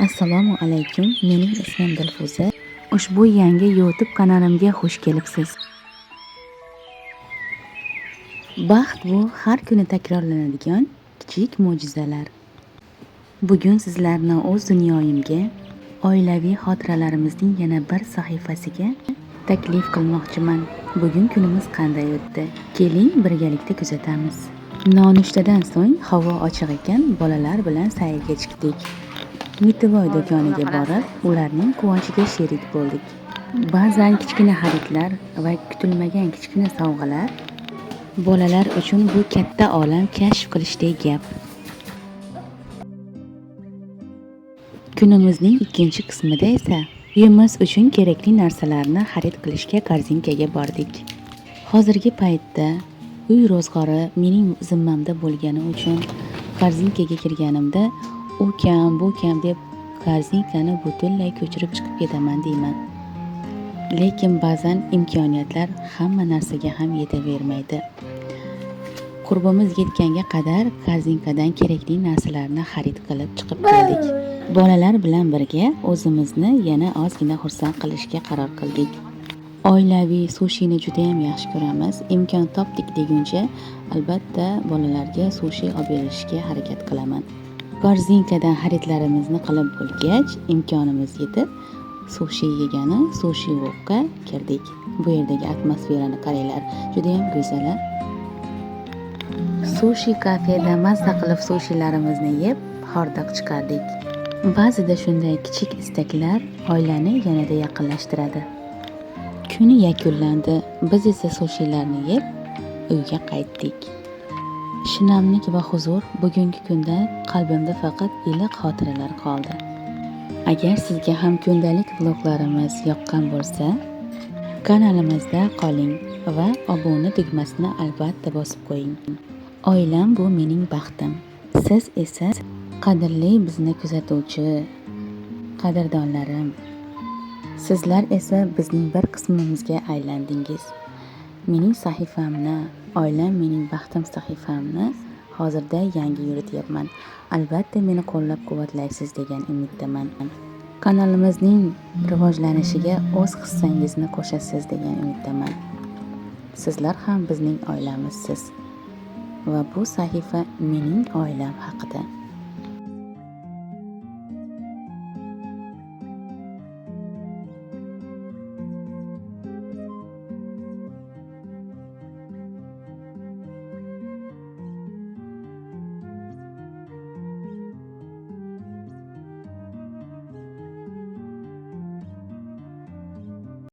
Assalomu alaykum, mening ismim Dilfuza. Ushbu yangi YouTube kanalimga xush kelibsiz. Baxt bu har kuni takrorlanadigan kichik mo'jizalar. Bugun sizlarni o'z dunyoyimga, oilaviy xotiralarimizning yana bir sahifasiga taklif qilmoqchiman. Bugun kunimiz qanday o'tdi? Keling birgalikda kuzatamiz. Nonushtadan so'ng havo ochiq ekan, bolalar bilan sayrga chiqdik. Mitivoy do'koniga borib, ularning quvonchiga sherik bo'ldik. Ba'zan kichkina xaridlar va kutilmagan kichkina sovg'alar bolalar uchun bu katta olam kashf qilishdek gap. Kunimizning ikkinchi qismida esa uyimiz uchun kerakli narsalarni xarid qilishga korzinkaga bordik. Hozirgi paytda uy ro'zg'ori mening zimmamda bo'lgani uchun korzinkaga kirganimda u kam, bu kam deb korzinkani butunlay ko'chirib chiqib ketaman deyman. Lekin ba'zan imkoniyatlar hamma narsaga ham yetavermaydi. Qurbimiz yetganga qadar korzinkadan kerakli narsalarni xarid qilib chiqib keldik. Bolalar bilan birga o'zimizni yana ozgina xursand qilishga qaror qildik. Oilaviy sushini juda ham yaxshi ko'ramiz. Imkon topdik deguncha albatta bolalarga sushi olib berishga harakat qilaman. Korzinkadan xaridlarimizni qilib bo'lgach, imkonimiz yetib, sushi yegani sushi wokga kirdik. Bu yerdagi atmosferani qaranglar, juda ham go'zal. Sushi kafeda mazza qilib sushilarimizni yeb, hordiq chiqardik. Ba'zida shunday kichik istaklar oilani yanada yaqinlashtiradi. Kuni yakunlandi. Biz esa sushilarni yeb, uyga qaytdik. Shinamlik va huzur bugungi kunda qalbimda faqat iliq xotiralar qoldi. Agar sizga ham kundalik vloglarimiz yoqqan bo'lsa, kanalimizda qoling va obuna tugmasini albatta bosib qo'ying. Oilam bu mening baxtim. Siz esa qadrli bizni kuzatuvchi qadrdonlarim. Sizlar esa bizning bir qismimizga aylandingiz. Mening sahifamni, oilam mening baxtim sahifamni hozirda yangi yurityapman. Albatta meni qo'llab-quvvatlaysiz degan umiddaman. Kanalimizning rivojlanishiga o'z hissangizni qo'shasiz degan umiddaman. Sizlar ham bizning oilamizsiz. Va bu sahifa mening oilam haqida.